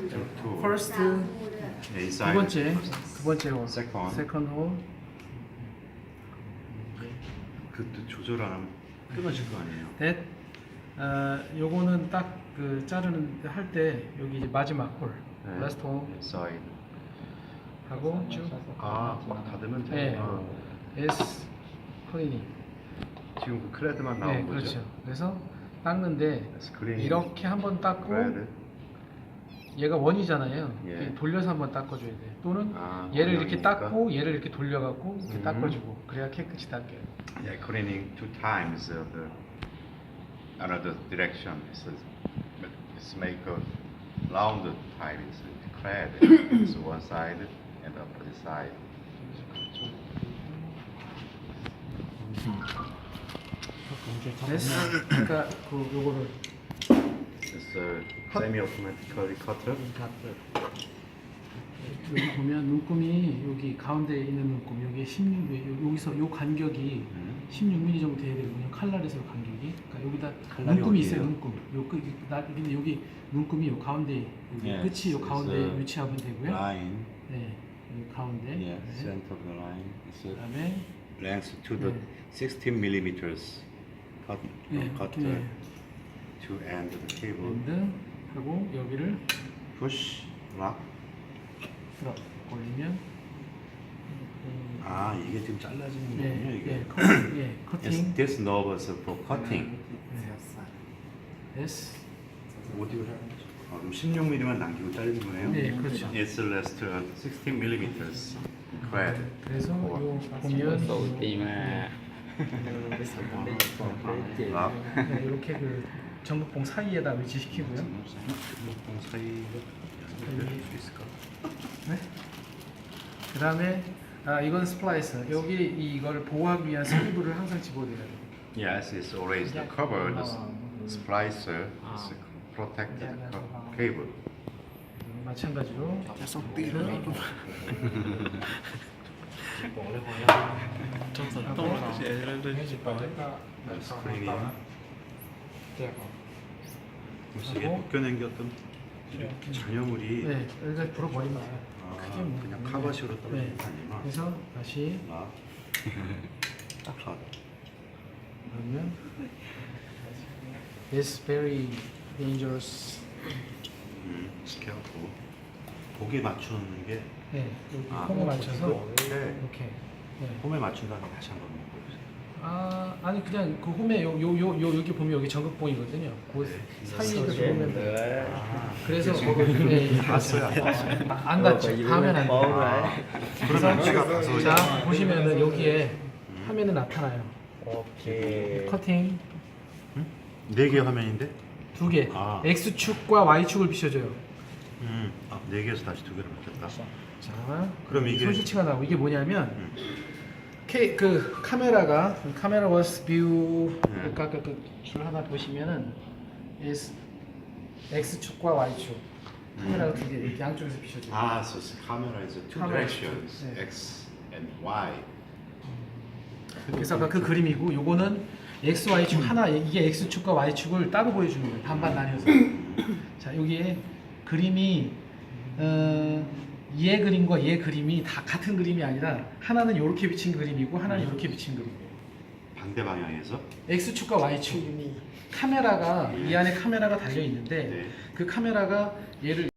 two. first Inside. 두 번째 홀, Second. second 홀. 그때 조절 안 하면 끊어질 거 아니에요? that 요거는 딱 그 자르는 할 때 여기 이제 마지막 홀, 네. last 홀 Inside. 하고 쭉 막 닫으면 네. 돼요. S 클리닝. 지금 그 크레드만 나온 네, 거죠? 그렇죠. 그래서 닦는데 스크린. 이렇게 한번 닦고 크레드. 얘가 원이잖아요. 예. 돌려서 한번 닦아줘야 돼. 또는 아, 얘를 이렇게 원형이니까. 닦고 얘를 이렇게 돌려갖고 이렇게 음. 닦아주고 그래야 깨끗이 닦여요. Yeah, cleaning two times the another direction. It's make a round time. It's declared. It's one side and the opposite side. 됐어. 그러니까 그 요거를 It's a semi-automatically cutter. 여기 보면 눈금이 여기 가운데 있는 눈금 여기 16 여기서 요 간격이 16mm 정도 돼야 되거든요. 칼날에서 간격이. 그러니까 여기다 칼날이 눈금이 어디예요? 있어요. 눈금. 근데 여기 눈금이 요 가운데 여기 예, 끝이 요 가운데 그래서 위치하면 되고요. line, 네, 여기 가운데. yeah, 네. center of the line. It's a 그다음에 length to the 네. 16 millimeters cut, 네, cutter 네. to end the cable. 밴드 하고 여기를 Push, lock. 들어 올리면 아, 이게 지금 잘라지는 예, 거군요, 이게. 예, Yes, 커팅. this knob is for cutting. S. 어디를? 그럼 16mm만 남기고 자르는 거네요? 네, 그렇죠. It's less 16 millimeters. Thread. 그래서 요 보면 락. 네, 이렇게 그 전극봉 사이에다 위치시키고요. 동 사이가 열릴 수 있을까? 네. 그다음에 이건 스플라이스. 여기 이걸 보호하기 위한 슬리브를 항상 집어넣어야 돼요. Yes, it's always the cover, the splicer, it's protected cable. 마찬가지로 스크린이 이게 벗겨낸겼던 잔여물이 네, 여기서 불어버리면 돼요. 크게 뭐 그냥 카바식으로 떨어지는 네. 게 아니구나. 그래서 다시 락. 컷. 그러면 It's very dangerous. 스케어고 고개 맞추는 게 네, 여기 아, 홈에 맞춰서 네. 이렇게. 네. 홈에 맞춘 다음에 다시 한번 보여주세요. 아니 그냥 그 홈에 요 여기 보면 여기 전극봉이거든요. 그 사이를 보면 돼요. 그래서 네, 봤어요, 안 봤어요? 안 닿죠. 하면 안 돼요. 그러면 제가 가서 자 보시면은 여기에 화면에 나타나요. 오케이. 커팅 4개 화면인데? 2개. 아. X축과 Y축을 비춰줘요. 4개에서 다시 2개로 바뀌었다. 자, 그럼 이게 손실치가 나고 이게 뭐냐면 그 카메라가 카메라 워스 뷰 아까 그줄 하나 보시면은 is X축과 Y축 카메라가 2개 양쪽에서 비춰줘요. so camera is two Camera. directions, 네. X and Y. 그래서 아까 그 그림이고 요거는 X, Y축 하나 이게 X축과 Y축을 따로 보여주는 거예요. 반반 나뉘어서. 자 여기에 그림이 얘 그림과 얘 그림이 다 같은 그림이 아니라 하나는 이렇게 비친 그림이고 하나는 이렇게 비친 그림이에요. 반대 방향에서 X축과 Y축 카메라가 이 안에 카메라가 달려 있는데 네. 그 카메라가 얘를